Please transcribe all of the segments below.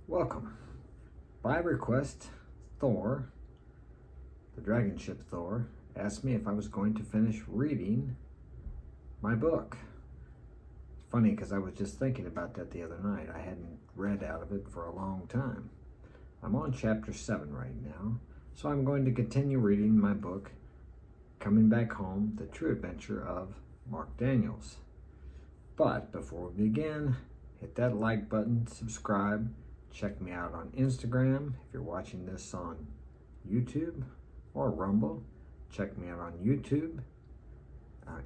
Welcome. By request, Thor, the dragon ship Thor, asked me if I was going to finish reading my book. It's funny because I was just thinking about that the other night. I hadn't read out of it for a long time. I'm on chapter 7 right now, so I'm going to continue reading my book, Coming Back Home, The True Adventure of Mark Daniels. But before we begin, hit that like button, subscribe, check me out on Instagram. If you're watching this on YouTube or Rumble, check me out on YouTube.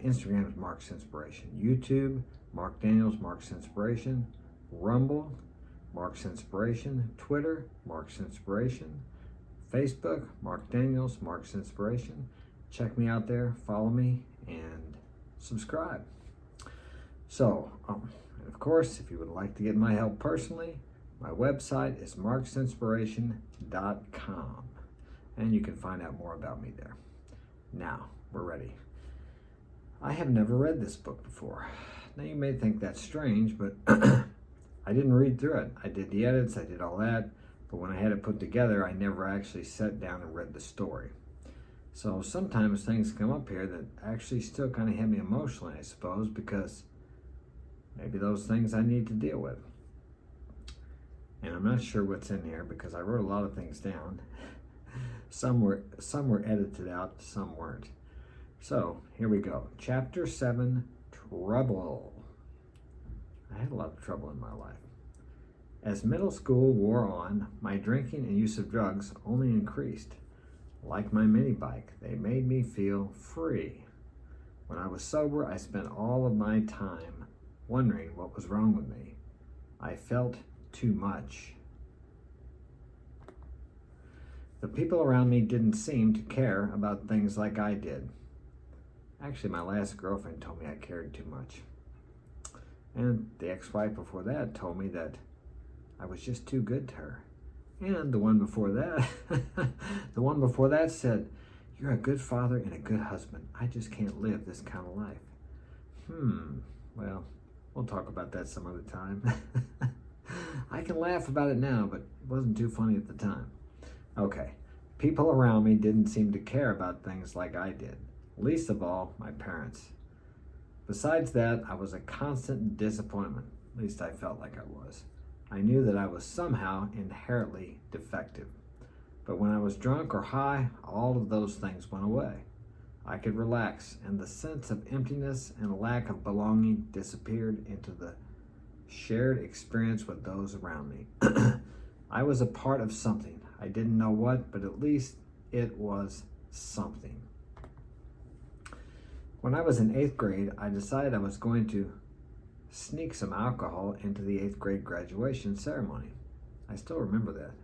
Instagram is Mark's Inspiration. YouTube, Mark Daniels, Mark's Inspiration. Rumble, Mark's Inspiration. Twitter, Mark's Inspiration. Facebook, Mark Daniels, Mark's Inspiration. Check me out there, follow me, and subscribe. So, of course, if you would like to get my help personally, my website is marksinspiration.com, and you can find out more about me there. Now, we're ready. I have never read this book before. Now, you may think that's strange, but I didn't read through it. I did the edits, I did all that, but when I had it put together, I never actually sat down and read the story. So sometimes things come up here that actually still kind of hit me emotionally, I suppose, because maybe those things I need to deal with. And I'm not sure what's in here because I wrote a lot of things down. Some were edited out, some weren't. So here we go. Chapter 7, Trouble. I had a lot of trouble in my life. As middle school wore on, my drinking and use of drugs only increased. Like my mini bike, they made me feel free. When I was sober, I spent all of my time wondering what was wrong with me. I felt too much. The people around me didn't seem to care about things like I did. Actually, my last girlfriend told me I cared too much. And the ex-wife before that told me that I was just too good to her. And the one before that, said, "You're a good father and a good husband. I just can't live this kind of life." Well, we'll talk about that some other time. I can laugh about it now, but it wasn't too funny at the time. Okay, people around me didn't seem to care about things like I did, least of all my parents. Besides that, I was a constant disappointment. At least I felt like I was. I knew that I was somehow inherently defective. But when I was drunk or high, all of those things went away. I could relax, and the sense of emptiness and lack of belonging disappeared into the shared experience with those around me. I was a part of something. I didn't know what, but at least it was something. When I was in 8th grade, I decided I was going to sneak some alcohol into the 8th grade graduation ceremony. I still remember that.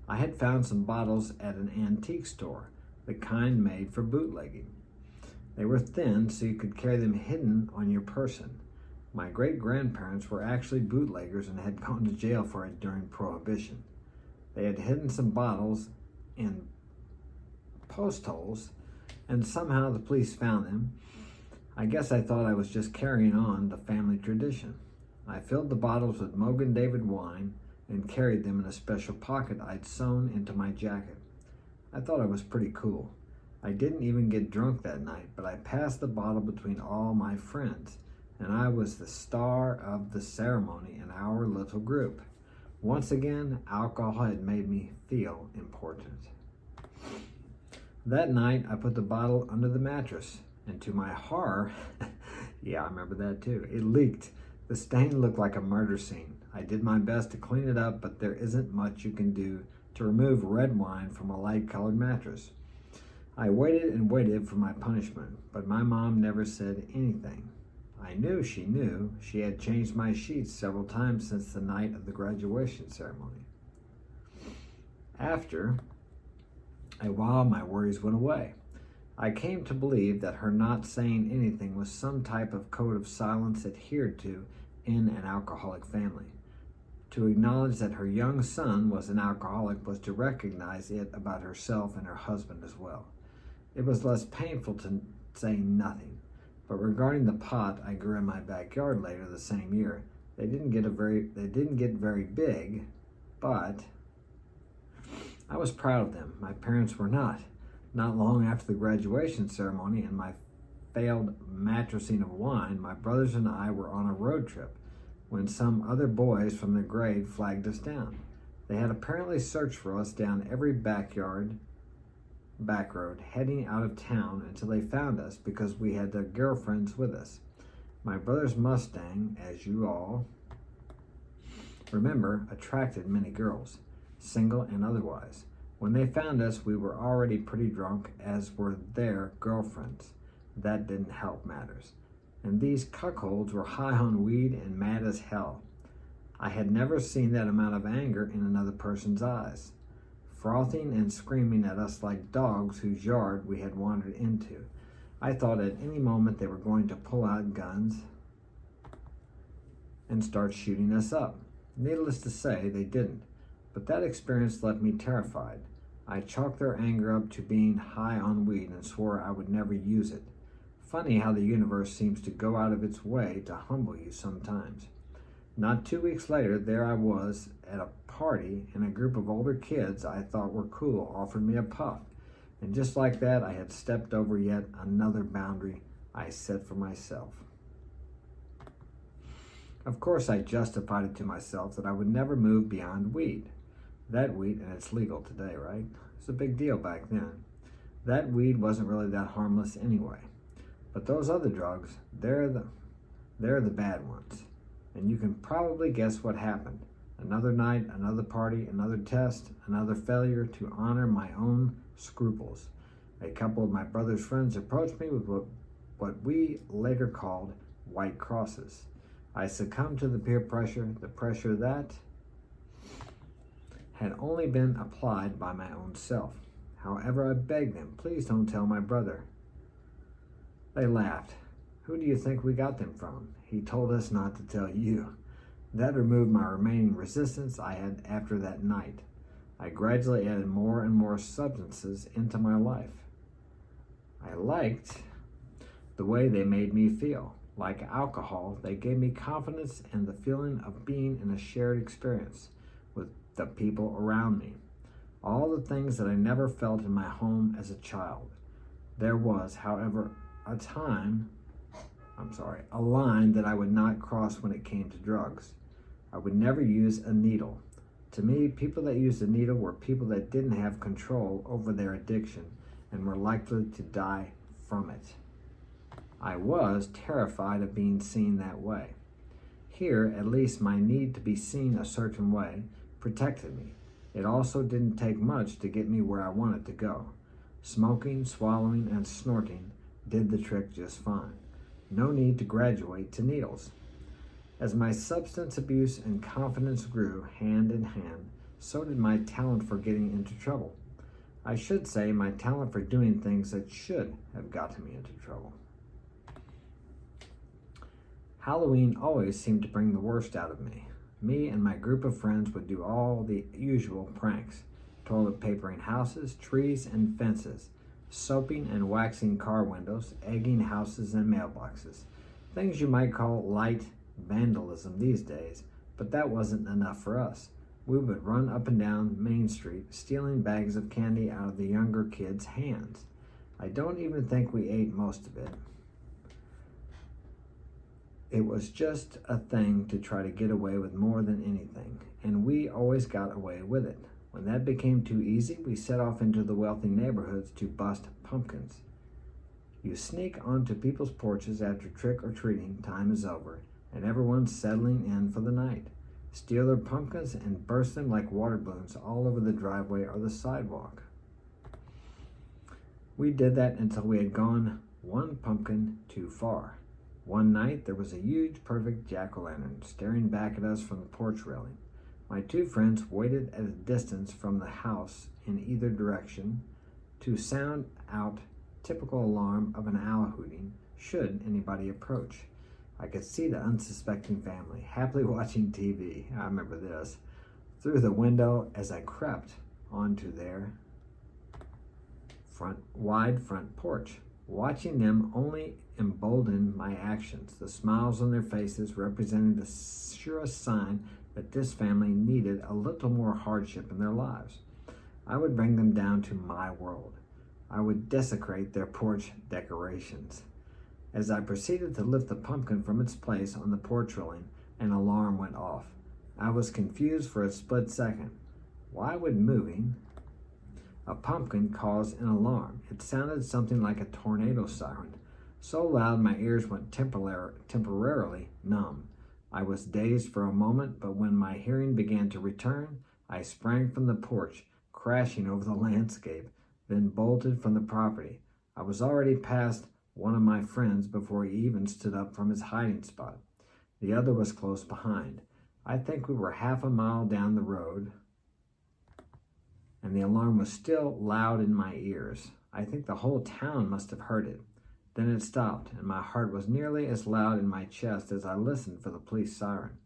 I had found some bottles at an antique store, the kind made for bootlegging. They were thin, so you could carry them hidden on your person. My great-grandparents were actually bootleggers and had gone to jail for it during Prohibition. They had hidden some bottles in post holes, and somehow the police found them. I guess I thought I was just carrying on the family tradition. I filled the bottles with Mogan David wine and carried them in a special pocket I'd sewn into my jacket. I thought I was pretty cool. I didn't even get drunk that night, but I passed the bottle between all my friends, and I was the star of the ceremony in our little group. Once again, alcohol had made me feel important. That night, I put the bottle under the mattress, and to my horror, yeah, I remember that too, it leaked. The stain looked like a murder scene. I did my best to clean it up, but there isn't much you can do to remove red wine from a light-colored mattress. I waited and waited for my punishment, but my mom never said anything. I knew. She had changed my sheets several times since the night of the graduation ceremony. After a while, my worries went away. I came to believe that her not saying anything was some type of code of silence adhered to in an alcoholic family. To acknowledge that her young son was an alcoholic was to recognize it about herself and her husband as well. It was less painful to say nothing. But regarding the pot I grew in my backyard later the same year, they didn't get very big, but I was proud of them. My parents were not. Not long after the graduation ceremony and my failed mattressing of wine, my brothers and I were on a road trip when some other boys from their grade flagged us down. They had apparently searched for us down every back road, heading out of town until they found us because we had their girlfriends with us. My brother's Mustang, as you all remember, attracted many girls, single and otherwise. When they found us, we were already pretty drunk, as were their girlfriends. That didn't help matters. And these cuckolds were high on weed and mad as hell. I had never seen that amount of anger in another person's eyes, frothing and screaming at us like dogs whose yard we had wandered into. I thought at any moment they were going to pull out guns and start shooting us up. Needless to say, they didn't, but that experience left me terrified. I chalked their anger up to being high on weed and swore I would never use it. Funny how the universe seems to go out of its way to humble you sometimes. Not 2 weeks later, there I was at a party, and a group of older kids I thought were cool offered me a puff. And just like that, I had stepped over yet another boundary I set for myself. Of course, I justified it to myself that I would never move beyond weed. That weed, and it's legal today, right? It's a big deal back then. That weed wasn't really that harmless anyway. But those other drugs, they're the bad ones. And you can probably guess what happened. Another night, another party, another test, another failure to honor my own scruples. A couple of my brother's friends approached me with what we later called white crosses. I succumbed to the peer pressure, the pressure that had only been applied by my own self. However, I begged them, please don't tell my brother. They laughed. Who do you think we got them from? He told us not to tell you. That removed my remaining resistance I had after that night. I gradually added more and more substances into my life. I liked the way they made me feel. Like alcohol, they gave me confidence and the feeling of being in a shared experience with the people around me. All the things that I never felt in my home as a child. There was, however, a line that I would not cross when it came to drugs. I would never use a needle. To me, people that used a needle were people that didn't have control over their addiction and were likely to die from it. I was terrified of being seen that way. Here, at least, my need to be seen a certain way protected me. It also didn't take much to get me where I wanted to go. Smoking, swallowing, and snorting did the trick just fine. No need to graduate to needles. As my substance abuse and confidence grew hand in hand, so did my talent for getting into trouble. I should say my talent for doing things that should have gotten me into trouble. Halloween always seemed to bring the worst out of me. Me and my group of friends would do all the usual pranks: toilet papering houses, trees, and fences, soaping and waxing car windows, egging houses and mailboxes. Things you might call light vandalism these days, but that wasn't enough for us. We would run up and down Main Street, stealing bags of candy out of the younger kids' hands. I don't even think we ate most of it. It was just a thing to try to get away with more than anything, and we always got away with it. When that became too easy, we set off into the wealthy neighborhoods to bust pumpkins. You sneak onto people's porches after trick-or-treating time is over, and everyone's settling in for the night. Steal their pumpkins and burst them like water balloons all over the driveway or the sidewalk. We did that until we had gone one pumpkin too far. One night, there was a huge, perfect jack-o'-lantern staring back at us from the porch railing. My two friends waited at a distance from the house in either direction to sound out typical alarm of an owl hooting should anybody approach. I could see the unsuspecting family happily watching TV, I remember this, through the window as I crept onto their wide front porch. Watching them only emboldened my actions, the smiles on their faces representing the surest sign that this family needed a little more hardship in their lives. I would bring them down to my world. I would desecrate their porch decorations. As I proceeded to lift the pumpkin from its place on the porch railing, an alarm went off. I was confused for a split second. Why would moving a pumpkin cause an alarm? It sounded something like a tornado siren, so loud my ears went temporarily numb. I was dazed for a moment, but when my hearing began to return, I sprang from the porch, crashing over the landscape, then bolted from the property. I was already past one of my friends before he even stood up from his hiding spot. The other was close behind. I think we were half a mile down the road, and the alarm was still loud in my ears. I think the whole town must have heard it. Then it stopped, and my heart was nearly as loud in my chest as I listened for the police siren.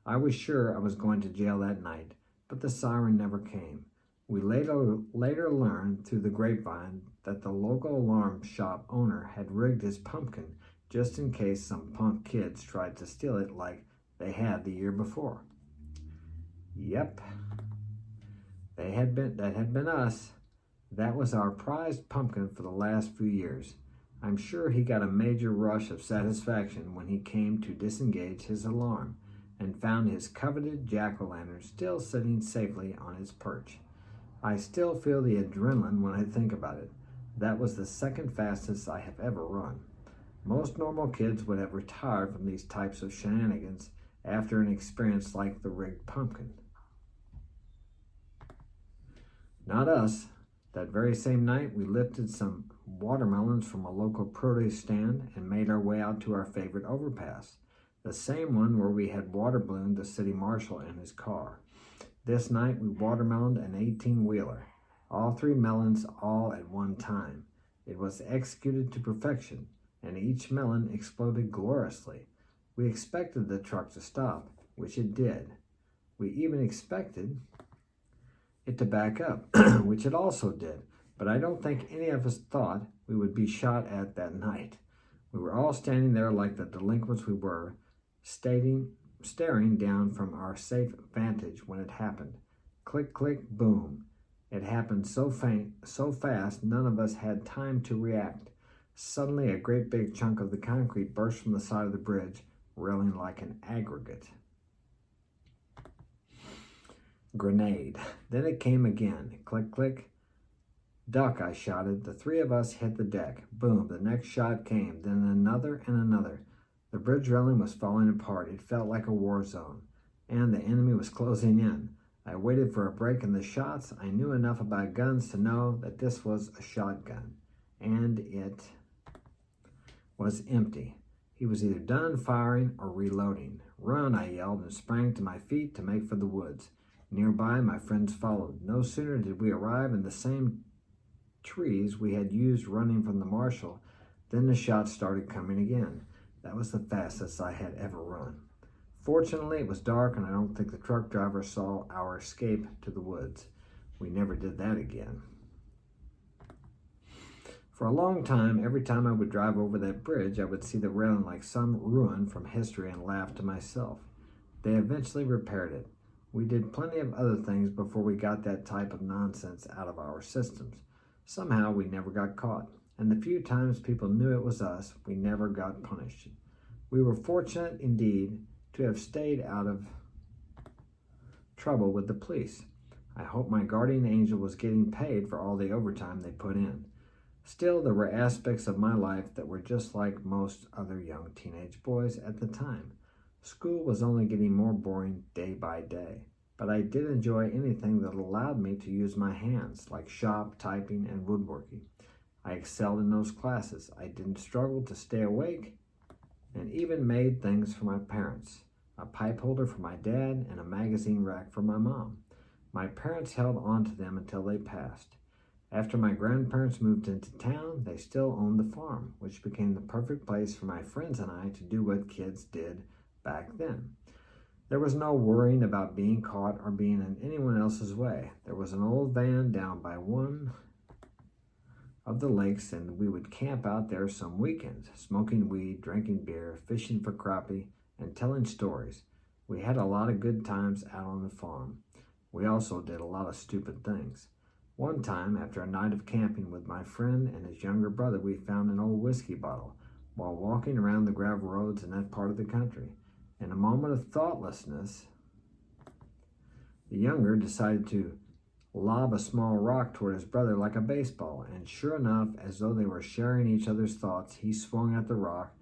I was sure I was going to jail that night, but the siren never came. We later learned through the grapevine that the local alarm shop owner had rigged his pumpkin just in case some punk kids tried to steal it like they had the year before. Yep, that had been us. That was our prized pumpkin for the last few years. I'm sure he got a major rush of satisfaction when he came to disengage his alarm and found his coveted jack-o'-lantern still sitting safely on its perch. I still feel the adrenaline when I think about it. That was the second fastest I have ever run. Most normal kids would have retired from these types of shenanigans after an experience like the rigged pumpkin. Not us. That very same night, we lifted some watermelons from a local produce stand and made our way out to our favorite overpass, the same one where we had water ballooned the city marshal in his car. This night, we watermeloned an 18-wheeler, all 3 melons all at one time. It was executed to perfection, and each melon exploded gloriously. We expected the truck to stop, which it did. We even expected it to back up, which it also did, but I don't think any of us thought we would be shot at that night. We were all standing there like the delinquents we were, staring down from our safe vantage when it happened. Click, click, boom. It happened so fast, none of us had time to react. Suddenly, a great big chunk of the concrete burst from the side of the bridge, railing like an aggregate grenade. Then it came again. Click, click. Duck, I shouted. The 3 of us hit the deck. Boom, the next shot came, then another and another. The bridge railing was falling apart. It felt like a war zone, and the enemy was closing in. I waited for a break in the shots. I knew enough about guns to know that this was a shotgun, and it was empty. He was either done firing or reloading. Run, I yelled and sprang to my feet to make for the woods. Nearby, my friends followed. No sooner did we arrive in the same trees we had used running from the marshal than the shots started coming again. That was the fastest I had ever run. Fortunately, it was dark, and I don't think the truck driver saw our escape to the woods. We never did that again. For a long time, every time I would drive over that bridge, I would see the railing like some ruin from history and laugh to myself. They eventually repaired it. We did plenty of other things before we got that type of nonsense out of our systems. Somehow we never got caught, and the few times people knew it was us, we never got punished. We were fortunate indeed to have stayed out of trouble with the police. I hope my guardian angel was getting paid for all the overtime they put in. Still, there were aspects of my life that were just like most other young teenage boys at the time. School was only getting more boring day by day, but I did enjoy anything that allowed me to use my hands, like shop, typing, and woodworking. I excelled in those classes. I didn't struggle to stay awake, and even made things for my parents. A pipe holder for my dad and a magazine rack for my mom. My parents held on to them until they passed. After my grandparents moved into town, they still owned the farm, which became the perfect place for my friends and I to do what kids did back then. There was no worrying about being caught or being in anyone else's way. There was an old van down by one of the lakes, and we would camp out there some weekends, smoking weed, drinking beer, fishing for crappie, and telling stories. We had a lot of good times out on the farm. We also did a lot of stupid things. One time, after a night of camping with my friend and his younger brother, we found an old whiskey bottle while walking around the gravel roads in that part of the country. In a moment of thoughtlessness, the younger decided to lob a small rock toward his brother like a baseball, and sure enough, as though they were sharing each other's thoughts, he swung at the rock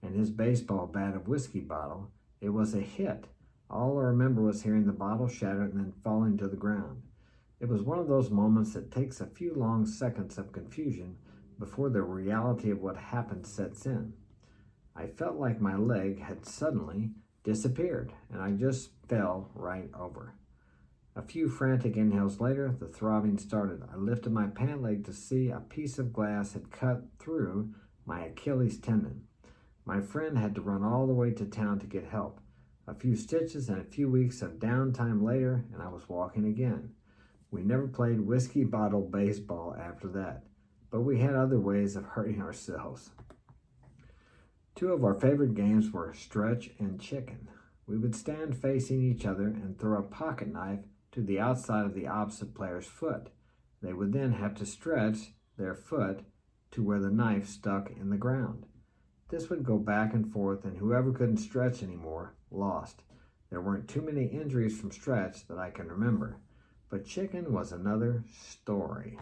and his baseball bat of whiskey bottle. It was a hit. All I remember was hearing the bottle shatter and then falling to the ground. It was one of those moments that takes a few long seconds of confusion before the reality of what happened sets in. I felt like my leg had suddenly disappeared, and I just fell right over. A few frantic inhales later, the throbbing started. I lifted my pant leg to see a piece of glass had cut through my Achilles tendon. My friend had to run all the way to town to get help. A few stitches and a few weeks of downtime later, and I was walking again. We never played whiskey bottle baseball after that, but we had other ways of hurting ourselves. Two of our favorite games were stretch and chicken. We would stand facing each other and throw a pocket knife to the outside of the opposite player's foot. They would then have to stretch their foot to where the knife stuck in the ground. This would go back and forth, and whoever couldn't stretch anymore lost. There weren't too many injuries from stretch that I can remember, but chicken was another story.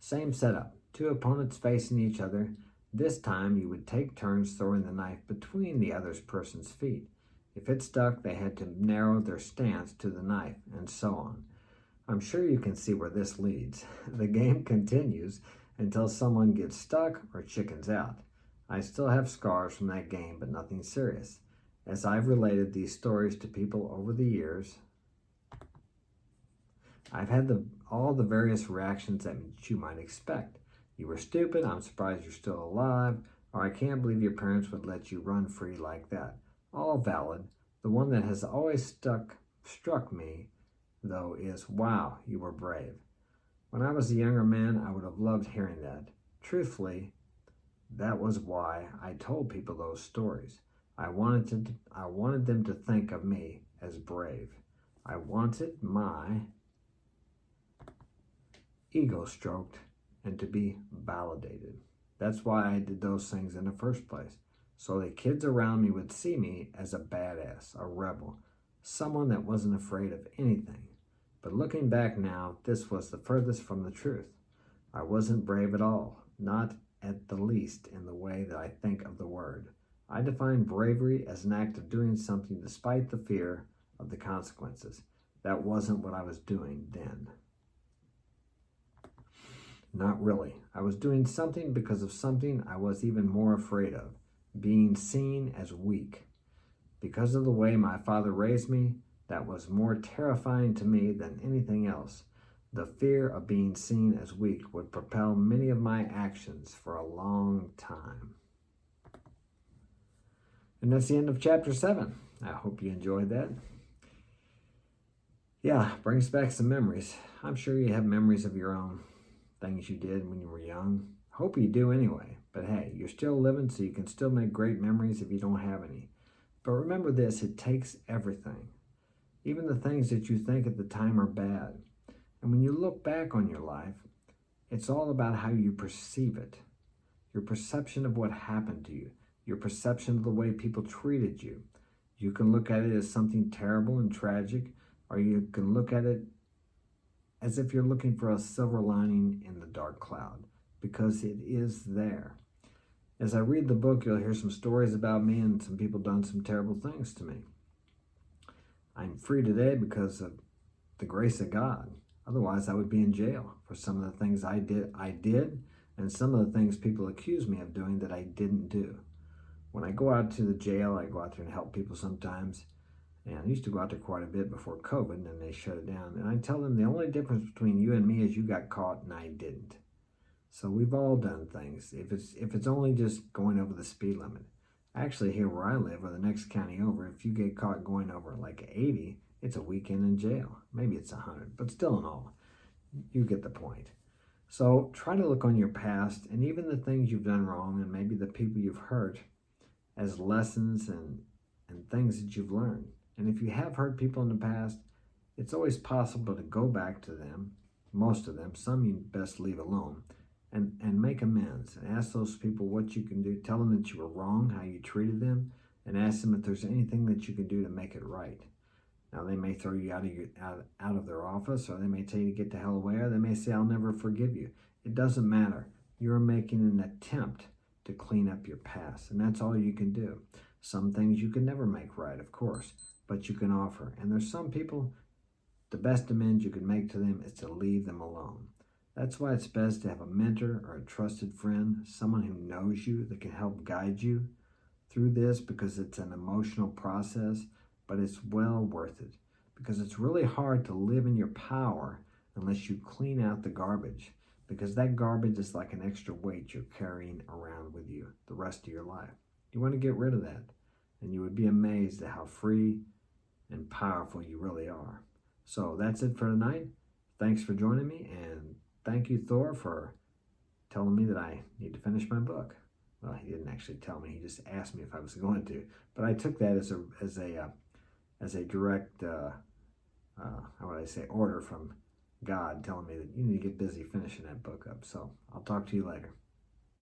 Same setup, two opponents facing each other. This time you would take turns throwing the knife between the other person's feet. If it stuck, they had to narrow their stance to the knife, and so on. I'm sure you can see where this leads. The game continues until someone gets stuck or chickens out. I still have scars from that game, but nothing serious. As I've related these stories to people over the years, I've had all the various reactions that you might expect. You were stupid, I'm surprised you're still alive, or I can't believe your parents would let you run free like that. All valid. The one that has always struck me, though, is, wow, you were brave. When I was a younger man, I would have loved hearing that. Truthfully, that was why I told people those stories. I wanted them to think of me as brave. I wanted my ego stroked and to be validated. That's why I did those things in the first place. So the kids around me would see me as a badass, a rebel, someone that wasn't afraid of anything. But looking back now, this was the furthest from the truth. I wasn't brave at all, not at the least in the way that I think of the word. I define bravery as an act of doing something despite the fear of the consequences. That wasn't what I was doing then. Not really. I was doing something because of something I was even more afraid of. Being seen as weak. Because of the way my father raised me, that was more terrifying to me than anything else. The fear of being seen as weak would propel many of my actions for a long time. And that's the end of chapter 7. I hope you enjoyed that. Yeah, brings back some memories. I'm sure you have memories of your own, things you did when you were young. Hope you do anyway. But hey, you're still living, so you can still make great memories if you don't have any. But remember this, it takes everything. Even the things that you think at the time are bad. And when you look back on your life, it's all about how you perceive it. Your perception of what happened to you. Your perception of the way people treated you. You can look at it as something terrible and tragic, or you can look at it as if you're looking for a silver lining in the dark cloud, because it is there. As I read the book, you'll hear some stories about me and some people done some terrible things to me. I'm free today because of the grace of God. Otherwise, I would be in jail for some of the things I did, and some of the things people accuse me of doing that I didn't do. When I go out to the jail, I go out there and help people sometimes. And I used to go out there quite a bit before COVID, and then they shut it down. And I tell them the only difference between you and me is you got caught and I didn't. So we've all done things. If it's only just going over the speed limit. Actually, here where I live, or the next county over, if you get caught going over like 80, it's a weekend in jail. Maybe it's 100, but still in all, you get the point. So try to look on your past and even the things you've done wrong and maybe the people you've hurt as lessons and and things that you've learned. And if you have hurt people in the past, it's always possible to go back to them, most of them, some you best leave alone, and make amends. And ask those people what you can do. Tell them that you were wrong, how you treated them, and ask them if there's anything that you can do to make it right. Now, they may throw you out of their office, or they may tell you to get the hell away, or they may say, I'll never forgive you. It doesn't matter. You're making an attempt to clean up your past, and that's all you can do. Some things you can never make right, of course, but you can offer. And there's some people, the best amends you can make to them is to leave them alone. That's why it's best to have a mentor or a trusted friend, someone who knows you, that can help guide you through this, because it's an emotional process, but it's well worth it, because it's really hard to live in your power unless you clean out the garbage, because that garbage is like an extra weight you're carrying around with you the rest of your life. You want to get rid of that, and you would be amazed at how free and powerful you really are. So that's it for tonight. Thanks for joining me, and thank you, Thor, for telling me that I need to finish my book. Well, he didn't actually tell me. He just asked me if I was going to. But I took that as a direct, how would I say, order from God telling me that you need to get busy finishing that book up. So I'll talk to you later.